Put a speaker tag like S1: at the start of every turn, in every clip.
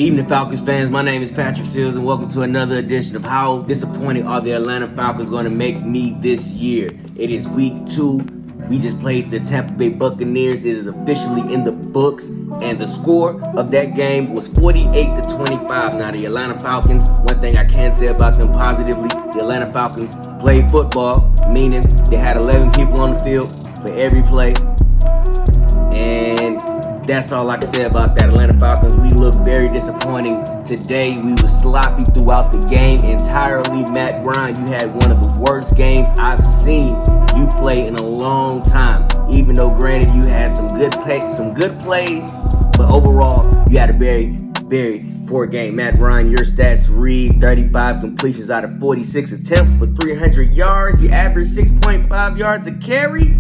S1: Evening Falcons fans, my name is Patrick Seals and welcome to another edition of How Disappointed Are the Atlanta Falcons Going to Make Me This Year? It is week 2. We just played the Tampa Bay Buccaneers. It is officially in the books, and the score of that game was 48-25. Now the Atlanta Falcons, one thing I can say about them positively, the Atlanta Falcons played football, meaning they had 11 people on the field for every play. And that's all I can say about that. Atlanta Falcons, we look very disappointing today. We were sloppy throughout the game entirely. Matt Ryan, you had one of the worst games I've seen you play in a long time. Even though, granted, you had some good plays, but overall, you had a very, very poor game. Matt Ryan, your stats read 35 completions out of 46 attempts for 300 yards. You averaged 6.5 yards a carry.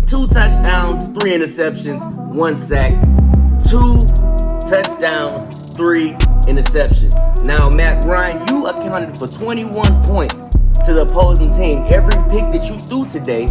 S1: 2 touchdowns, 3 interceptions, 1 sack, 2 touchdowns, 3 interceptions. Now, Matt Ryan, you accounted for 21 points to the opposing team. Every pick that you threw today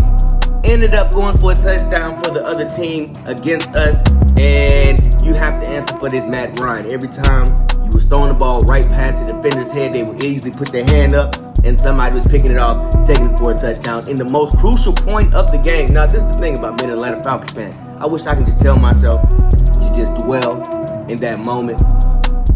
S1: ended up going for a touchdown for the other team against us, and you have to answer for this, Matt Ryan. Every time you was throwing the ball right past the defender's head, they would easily put their hand up, and somebody was picking it off, taking it for a touchdown in the most crucial point of the game. Now, this is the thing about being an Atlanta Falcons fan. I wish I could just tell myself to just dwell in that moment.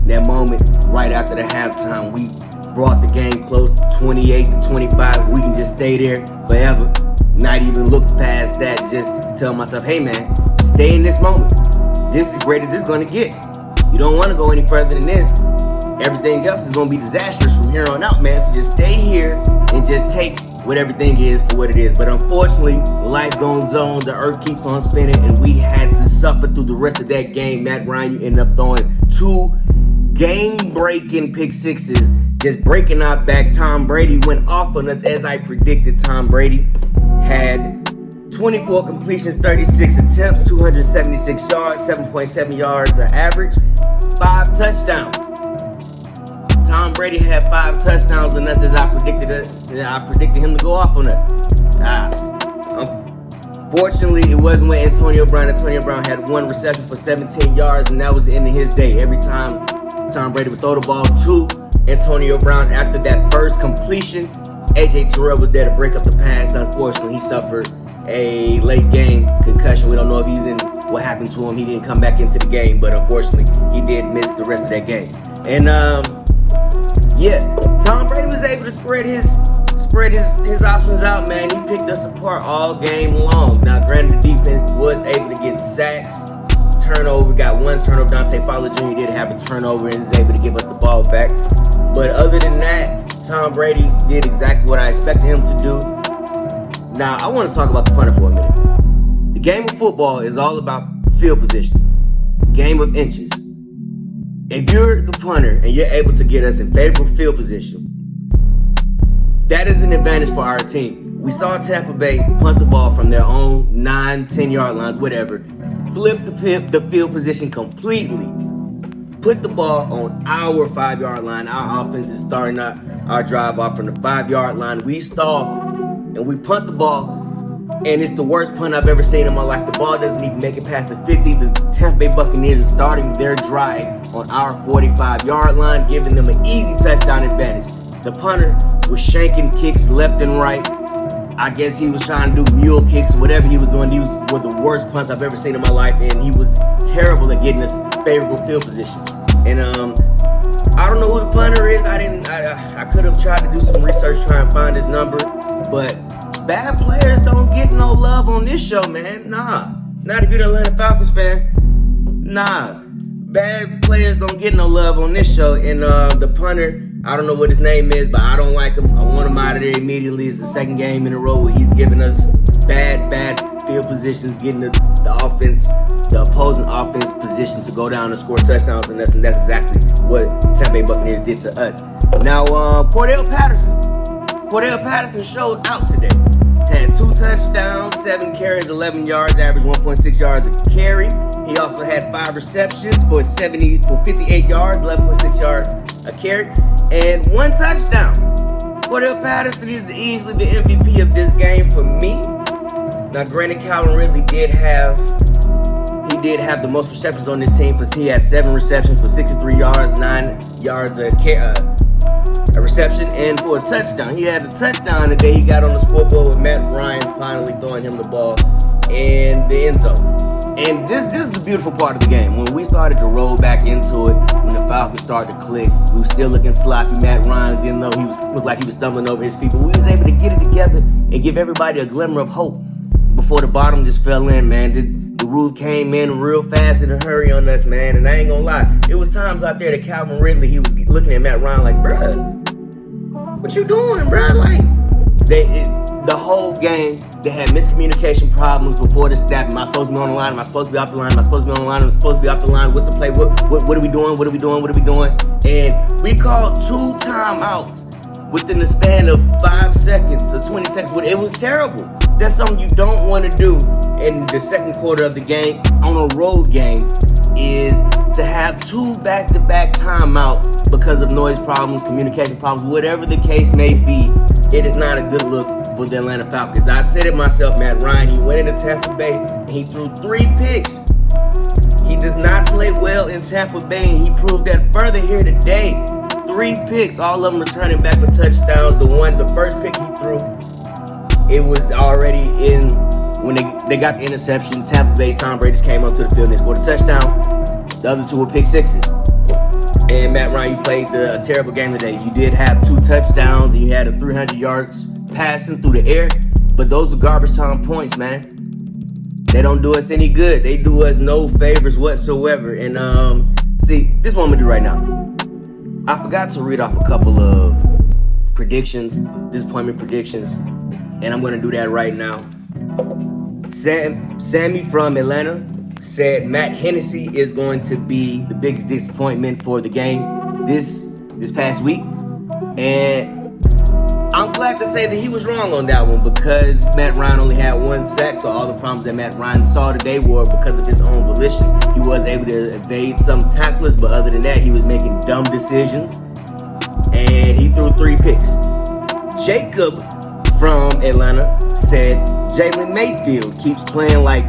S1: That moment right after the halftime, we brought the game close to 28-25. We can just stay there forever, not even look past that. Just tell myself, hey man, stay in this moment. This is as great as it's going to get. You don't want to go any further than this. Everything else is going to be disastrous from here on out, man. So just stay here and just take what everything is for what it is. But unfortunately, life goes on. The earth keeps on spinning, and we had to suffer through the rest of that game. Matt Ryan, you ended up throwing 2 game-breaking pick sixes, just breaking our back. Tom Brady went off on us as I predicted. Tom Brady had 24 completions, 36 attempts, 276 yards, 7.7 yards an average, 5 touchdowns. Tom Brady had 5 touchdowns on us as I predicted him to go off on us. Unfortunately, it wasn't with Antonio Brown. Antonio Brown had 1 reception for 17 yards, and that was the end of his day. Every time Tom Brady would throw the ball to Antonio Brown after that first completion, A.J. Terrell was there to break up the pass. Unfortunately, he suffered a late game concussion. We don't know if he's in what happened to him. He didn't come back into the game, but unfortunately, he did miss the rest of that game. And Tom Brady was able to spread his options out, man. He picked us apart all game long. Now, granted, the defense was able to get sacks, turnover, got 1 turnover. Dante Fowler Jr. did have a turnover and was able to give us the ball back. But other than that, Tom Brady did exactly what I expected him to do. Now, I want to talk about the punter for a minute. The game of football is all about field position, game of inches. If you're the punter and you're able to get us in favorable field position, that is an advantage for our team. We saw Tampa Bay punt the ball from their own 9, 10-yard lines, whatever, flip the field position completely, put the ball on our 5-yard line. Our offense is starting our drive off from the 5-yard line. We stall and we punt the ball, and it's the worst punt I've ever seen in my life. The ball doesn't even make it past the 50. The Tampa Bay Buccaneers are starting their drive on our 45-yard line, giving them an easy touchdown advantage. The punter was shanking kicks left and right. I guess he was trying to do mule kicks or whatever he was doing. These were the worst punts I've ever seen in my life, and he was terrible at getting us favorable field position. And I don't know who the punter is. I could have tried to do some research, try and find his number, but bad players don't get no love on this show, man. Nah. Not if you're an Atlanta Falcons fan. Nah. Bad players don't get no love on this show. And the punter, I don't know what his name is, but I don't like him. I want him out of there immediately. It's the second game in a row where he's giving us bad field positions, getting the opposing offense position to go down and score touchdowns, and that's exactly what the Tampa Bay Buccaneers did to us. Now, Cordell Patterson showed out today. Had 2 touchdowns, 7 carries, 11 yards, average 1.6 yards a carry. He also had 5 receptions for 58 yards, 11.6 yards a carry, and 1 touchdown. Cordell Patterson is easily the MVP of this game for me. Now, granted, Calvin Ridley did have he did have the most receptions on this team because he had 7 receptions for 63 yards, 9 yards a reception, and for a touchdown. He had a touchdown the day he got on the scoreboard with Matt Ryan finally throwing him the ball in the end zone. And this is the beautiful part of the game. When we started to roll back into it, when the Falcons started to click, we were still looking sloppy. Matt Ryan didn't know looked like he was stumbling over his feet, but we was able to get it together and give everybody a glimmer of hope before the bottom just fell in, man. The roof came in real fast in a hurry on us, man. And I ain't gonna lie, it was times out there that Calvin Ridley, he was looking at Matt Ryan like, bruh, what you doing, bruh? Like, the whole game, they had miscommunication problems before the snap. Am I supposed to be on the line? Am I supposed to be off the line? Am I supposed to be on the line? Am I supposed to be off the line? What's the play? What are we doing? What are we doing? What are we doing? And we called 2 timeouts within the span of 5 seconds or 20 seconds. It was terrible. That's something you don't want to do in the second quarter of the game on a road game, is to have 2 back-to-back timeouts because of noise problems, communication problems, whatever the case may be. It is not a good look for the Atlanta Falcons. I said it myself, Matt Ryan, he went into Tampa Bay and he threw 3 picks. He does not play well in Tampa Bay, and he proved that further here today. 3 picks, all of them returning back for touchdowns. The first pick he threw, it was already in when they got the interception. Tampa Bay, Tom Brady just came onto the field and they scored a touchdown. The other 2 were pick sixes. And Matt Ryan, you played a terrible game today. You did have 2 touchdowns and you had a 300 yards passing through the air, but those are garbage time points, man. They don't do us any good. They do us no favors whatsoever. And see, this is what I'm gonna do right now. I forgot to read off a couple of predictions, disappointment predictions, and I'm gonna do that right now. Sammy from Atlanta said Matt Hennessy is going to be the biggest disappointment for the game this past week, and I'm glad to say that he was wrong on that one, because Matt Ryan only had 1 sack, so all the problems that Matt Ryan saw today were because of his own volition. He was able to evade some tacklers, but other than that, he was making dumb decisions, and he threw 3 picks. Jacob from Atlanta said Jalen Mayfield keeps playing like,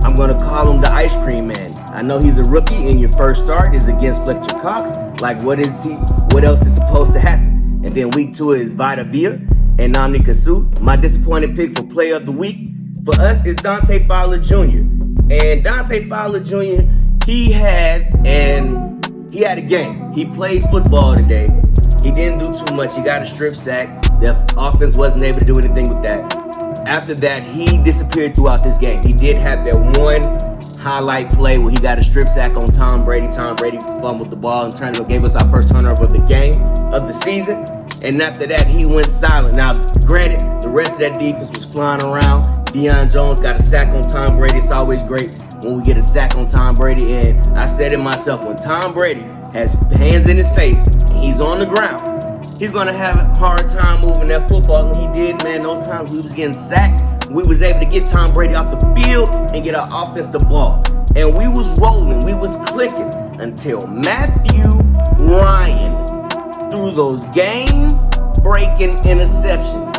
S1: I'm going to call him the ice cream man. I know he's a rookie, and your first start is against Fletcher Cox. Like, what else is supposed to happen? And then week 2 is Vita Vea and Namdi Kasu. My disappointed pick for player of the week for us is Dante Fowler Jr. And Dante Fowler Jr., he had a game. He played football today. He didn't do too much. He got a strip sack. The offense wasn't able to do anything with that. After that, he disappeared throughout this game. He did have that one highlight play where he got a strip sack on Tom Brady. Tom Brady fumbled the ball and gave us our first turnover of the game, of the season. And after that, he went silent. Now, granted, the rest of that defense was flying around. Deion Jones got a sack on Tom Brady. It's always great when we get a sack on Tom Brady. And I said it myself, when Tom Brady has hands in his face and he's on the ground, he's going to have a hard time moving that football. And he did, man. Those times we was getting sacks, we was able to get Tom Brady off the field and get our offense the ball. And we was rolling, we was clicking until Matthew Ryan threw those game-breaking interceptions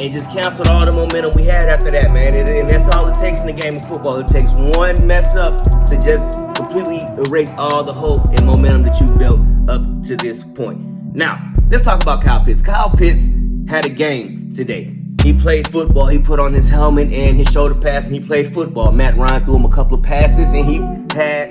S1: and just canceled all the momentum we had after that, man. And that's all it takes in the game of football. It takes one mess up to just completely erase all the hope and momentum that you built up to this point. Now, let's talk about Kyle Pitts. Kyle Pitts had a game today. He played football. He put on his helmet and his shoulder pads, and he played football. Matt Ryan threw him a couple of passes, and he had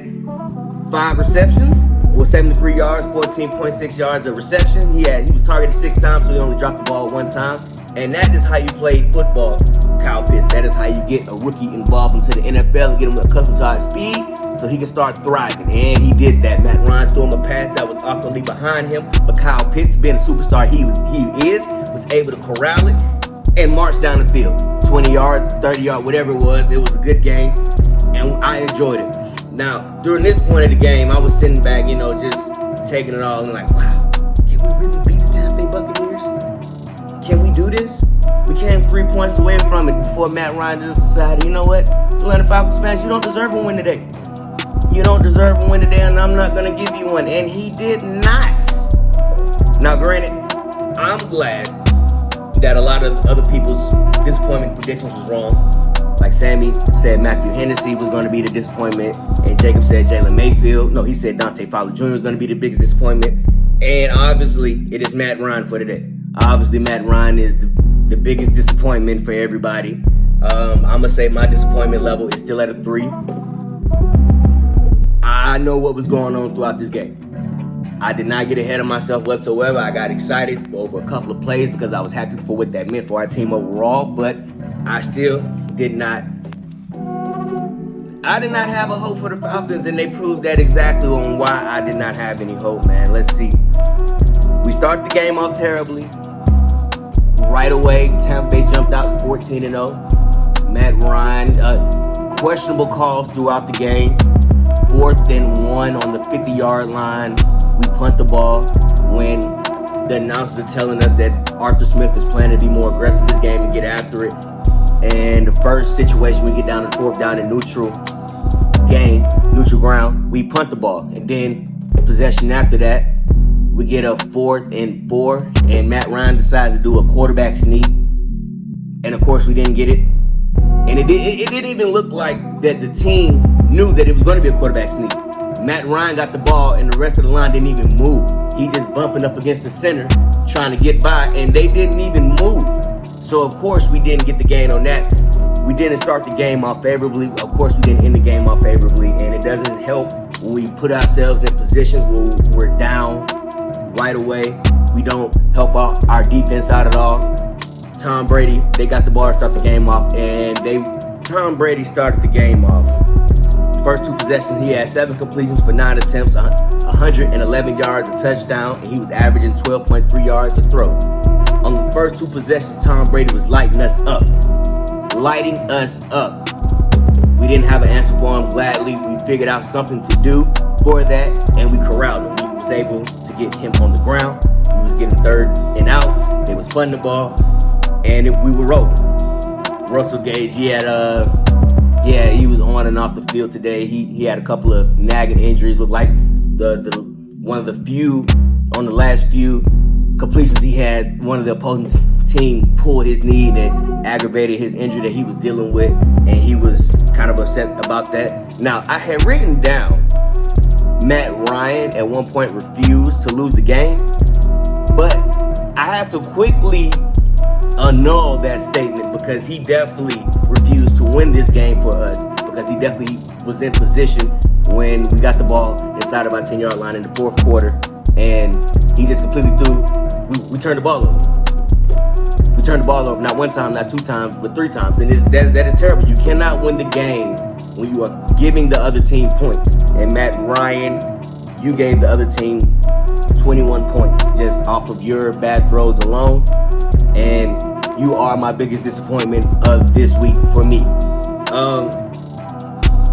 S1: 5 receptions for 73 yards, 14.6 yards of reception. He was targeted 6 times, so he only dropped the ball 1 time. And that is how you play football, Kyle Pitts. That is how you get a rookie involved into the NFL and get him accustomed to our speed so he can start thriving. And he did that. Matt Ryan threw him a pass that was awkwardly behind him, but Kyle Pitts, being a superstar he was able to corral it and march down the field. 20 yards, 30 yards, whatever it was a good game, and I enjoyed it. Now, during this point of the game, I was sitting back, just taking it all and like, wow, can we really beat the Tampa Bay Buccaneers? Can we do this? We came 3 points away from it before Matt Ryan just decided, you know what, Atlanta Falcons fans, you don't deserve a win today. You don't deserve a win today, and I'm not going to give you one. And he did not. Now, granted, I'm glad that a lot of other people's disappointment predictions was wrong. Like Sammy said Matthew Hennessy was going to be the disappointment, and Jacob said Jalen Mayfield. No, he said Dante Fowler Jr. was going to be the biggest disappointment. And obviously, it is Matt Ryan for today. Obviously, Matt Ryan is the biggest disappointment for everybody. I'm going to say my disappointment level is still at a 3. I know what was going on throughout this game. I did not get ahead of myself whatsoever. I got excited over a couple of plays because I was happy for what that meant for our team overall, but I still did not have a hope for the Falcons, and they proved that exactly on why I did not have any hope, man. Let's see. We started the game off terribly. Right away, Tampa Bay jumped out 14-0. Matt Ryan, questionable calls throughout the game. 4th and 1 on the 50-yard line. We punt the ball when the announcers are telling us that Arthur Smith is planning to be more aggressive this game and get after it. And the first situation, we get down to 4th down in neutral ground, we punt the ball. And then possession after that, we get a 4th and 4, and Matt Ryan decides to do a quarterback sneak. And of course, we didn't get it. And it didn't even look like that the team knew that it was going to be a quarterback sneak. Matt Ryan got the ball, and the rest of the line didn't even move. He just bumping up against the center, trying to get by, and they didn't even move. So, of course, we didn't get the gain on that. We didn't start the game off favorably. Of course, we didn't end the game off favorably, and it doesn't help when we put ourselves in positions where we're down right away. We don't help out our defense out at all. Tom Brady, they got the ball to start the game off, and Tom Brady started the game off. First 2 possessions, he had 7 completions for 9 attempts, 111 yards, a touchdown, and he was averaging 12.3 yards a throw. On the first 2 possessions, Tom Brady was lighting us up. We didn't have an answer for him. Gladly, we figured out something to do for that, and we corralled him. We was able to get him on the ground. We was getting 3rd and outs. They was punting the ball, and we were rolling. Russell Gage, he was on and off the field today. He had a couple of nagging injuries. Looked like the one of the few on the last few completions he had, one of the opposing team pulled his knee that aggravated his injury that he was dealing with, and he was kind of upset about that. Now, I had written down Matt Ryan at one point refused to lose the game, but I have to quickly annul that statement because he definitely refused to win this game for us, because he definitely was in position when we got the ball inside of our 10-yard line in the 4th quarter, and he just completely threw. We turned the ball over. We turned the ball over not 1 time, not 2 times, but 3 times, and that is terrible. You cannot win the game when you are giving the other team points. And Matt Ryan, you gave the other team 21 points just off of your bad throws alone, and you are my biggest disappointment of this week for me.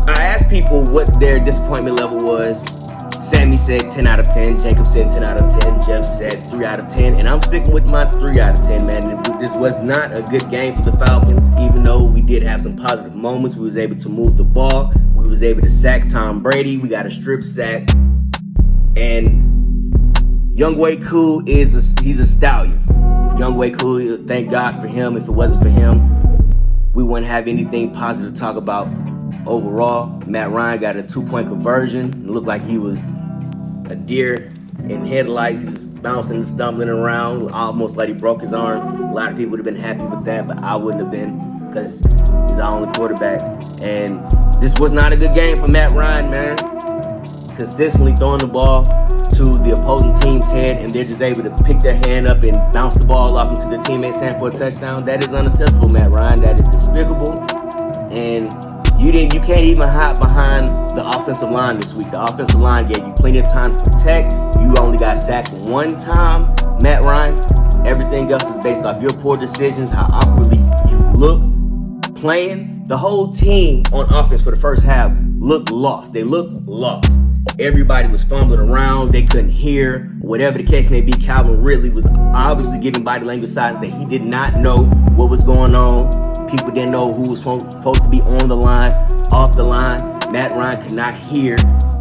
S1: I asked people what their disappointment level was. Sammy said 10 out of 10. Jacob said 10 out of 10. Jeff said 3 out of 10. And I'm sticking with my 3 out of 10, man. This was not a good game for the Falcons, even though we did have some positive moments. We was able to move the ball. We was able to sack Tom Brady. We got a strip sack. And Younghoe Koo he's a stallion. Younghoe Koo, thank God for him. If it wasn't for him, we wouldn't have anything positive to talk about overall. Matt Ryan got a 2-point conversion. It looked like he was a deer in headlights. He was bouncing and stumbling around, almost like he broke his arm. A lot of people would have been happy with that, but I wouldn't have been, because he's our only quarterback. And this was not a good game for Matt Ryan, man. Consistently throwing the ball to the opposing team's head, and they're just able to pick their hand up and bounce the ball off into the teammate's hand for a touchdown. That is unacceptable, Matt Ryan. That is despicable. And you can't even hide behind the offensive line this week. The offensive line gave you plenty of time to protect. You only got sacked 1 time, Matt Ryan. Everything else is based off your poor decisions, how awkwardly you look playing. The whole team on offense for the first half looked lost. They looked lost. Everybody was fumbling around. They couldn't hear. Whatever the case may be, Calvin Ridley was obviously giving body language signs that he did not know what was going on. People didn't know who was supposed to be on the line, off the line. Matt Ryan could not hear.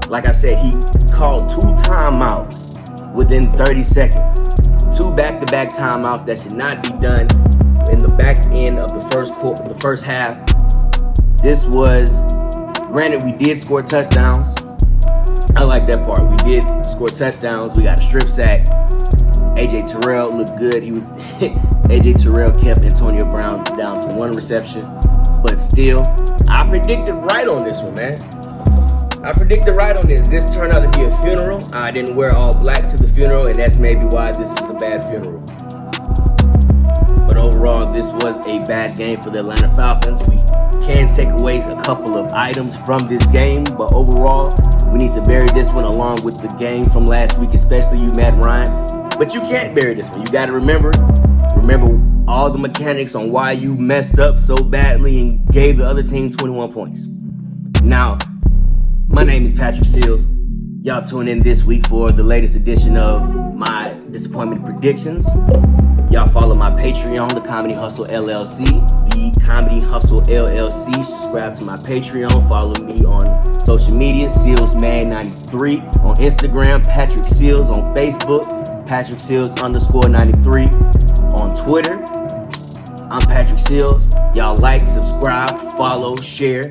S1: Like I said, he called 2 timeouts within 30 seconds. 2 back-to-back timeouts that should not be done in the back end of the first half. This was, granted, we did score touchdowns. I like that part. We did score touchdowns. We got a strip sack. AJ Terrell looked good. AJ Terrell kept Antonio Brown down to 1 reception. But still, I predicted right on this one, man. I predicted right on this. This turned out to be a funeral. I didn't wear all black to the funeral, and that's maybe why this was a bad funeral. But overall, this was a bad game for the Atlanta Falcons. We can take away a couple of items from this game, but overall, we need to bury this one along with the game from last week, especially you, Matt Ryan. But you can't bury this one. You got to remember all the mechanics on why you messed up so badly and gave the other team 21 points. Now, my name is Patrick Seals. Y'all tune in this week for the latest edition of my disappointment predictions. Y'all follow my Patreon, The Comedy Hustle LLC. The Comedy Hustle LLC. Subscribe to my Patreon. Follow me on social media, SealsMan93 on Instagram, Patrick Seals on Facebook, Patrick Seals _93 on Twitter. I'm Patrick Seals. Y'all like, subscribe, follow, share.